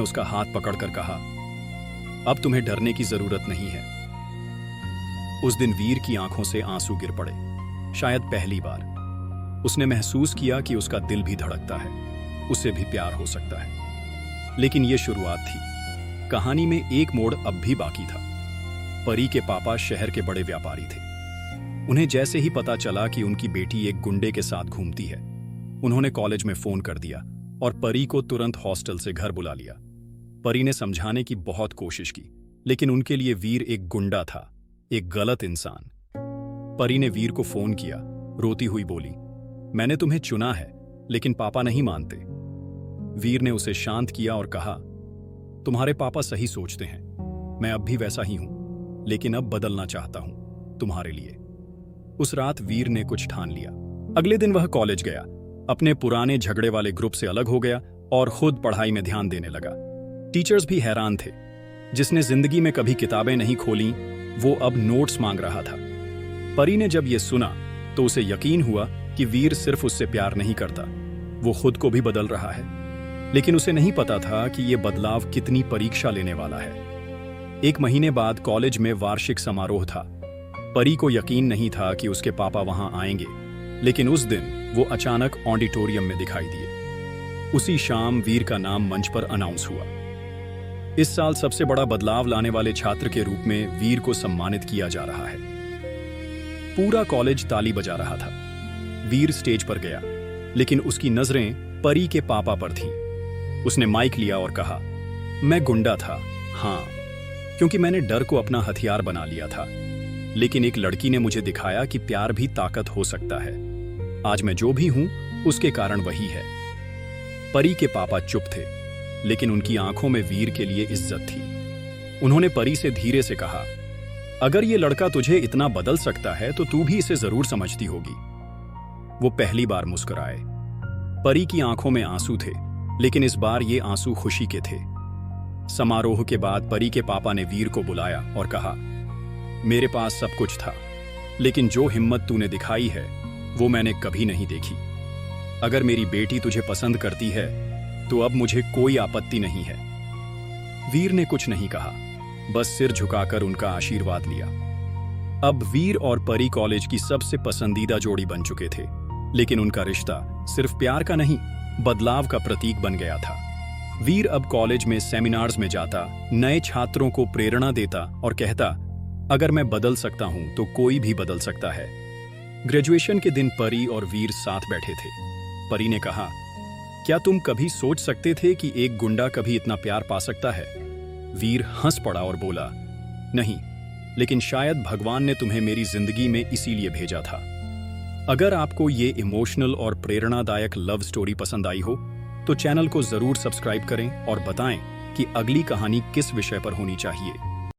उसका हाथ पकड़कर कहा, अब तुम्हें डरने की जरूरत नहीं है। उस दिन वीर की आंखों से आंसू गिर पड़े। शायद पहली बार उसने महसूस किया कि उसका दिल भी धड़कता है, उससे भी प्यार हो सकता है। लेकिन यह शुरुआत थी। कहानी में एक मोड़ अब भी बाकी था। परी के पापा शहर के बड़े व्यापारी थे। उन्हें जैसे ही पता चला कि उनकी बेटी एक गुंडे के साथ घूमती है, उन्होंने कॉलेज में फोन कर दिया और परी को तुरंत हॉस्टल से घर बुला लिया। परी ने समझाने की बहुत कोशिश की, लेकिन उनके लिए वीर एक गुंडा था, एक गलत इंसान। परी ने वीर को फोन किया, रोती हुई बोली, मैंने तुम्हें चुना है, लेकिन पापा नहीं मानते। वीर ने उसे शांत किया और कहा, तुम्हारे पापा सही सोचते हैं, मैं अब भी वैसा ही हूं, लेकिन अब बदलना चाहता हूं तुम्हारे लिए। उस रात वीर ने कुछ ठान लिया। अगले दिन वह कॉलेज गया, अपने पुराने झगड़े वाले ग्रुप से अलग हो गया और खुद पढ़ाई में ध्यान देने लगा। टीचर्स भी हैरान थे। जिसने जिंदगी में कभी किताबें नहीं खोली, वो अब नोट्स मांग रहा था। परी ने जब यह सुना तो उसे यकीन हुआ कि वीर सिर्फ उससे प्यार नहीं करता, वो खुद को भी बदल रहा है। लेकिन उसे नहीं पता था कि यह बदलाव कितनी परीक्षा लेने वाला है। 1 महीने बाद कॉलेज में वार्षिक समारोह था। परी को यकीन नहीं था कि उसके पापा वहां आएंगे, लेकिन उस दिन वो अचानक ऑडिटोरियम में दिखाई दिए। उसी शाम वीर का नाम मंच पर अनाउंस हुआ। इस साल सबसे बड़ा बदलाव लाने वाले छात्र के रूप में वीर को सम्मानित किया जा रहा है। पूरा कॉलेज ताली बजा रहा था। वीर स्टेज पर गया, लेकिन उसकी नजरें परी के पापा पर थीं। उसने माइक लिया और कहा, मैं गुंडा था, हाँ, क्योंकि मैंने डर को अपना हथियार बना लिया था। लेकिन एक लड़की ने मुझे दिखाया कि प्यार भी ताकत हो सकता है। आज मैं जो भी हूं, उसके कारण वही है। परी के पापा चुप थे, लेकिन उनकी आंखों में वीर के लिए इज्जत थी। उन्होंने परी से धीरे से कहा, अगर ये लड़का तुझे इतना बदल सकता है तो तू भी इसे जरूर समझती होगी। वो पहली बार मुस्कुराए। परी की आंखों में आंसू थे, लेकिन इस बार ये आंसू खुशी के थे। समारोह के बाद परी के पापा ने वीर को बुलाया और कहा, मेरे पास सब कुछ था, लेकिन जो हिम्मत तूने दिखाई है वो मैंने कभी नहीं देखी। अगर मेरी बेटी तुझे पसंद करती है तो अब मुझे कोई आपत्ति नहीं है। वीर ने कुछ नहीं कहा, बस सिर झुकाकर उनका आशीर्वाद लिया। अब वीर और परी कॉलेज की सबसे पसंदीदा जोड़ी बन चुके थे, लेकिन उनका रिश्ता सिर्फ प्यार का नहीं, बदलाव का प्रतीक बन गया था। वीर अब कॉलेज में सेमिनार्स में जाता, नए छात्रों को प्रेरणा देता और कहता, अगर मैं बदल सकता हूं तो कोई भी बदल सकता है। ग्रेजुएशन के दिन परी और वीर साथ बैठे थे। परी ने कहा, क्या तुम कभी सोच सकते थे कि एक गुंडा कभी इतना प्यार पा सकता है? वीर हंस पड़ा और बोला, नहीं, लेकिन शायद भगवान ने तुम्हें मेरी जिंदगी में इसीलिए भेजा था। अगर आपको ये इमोशनल और प्रेरणादायक लव स्टोरी पसंद आई हो तो चैनल को जरूर सब्सक्राइब करें और बताएं कि अगली कहानी किस विषय पर होनी चाहिए।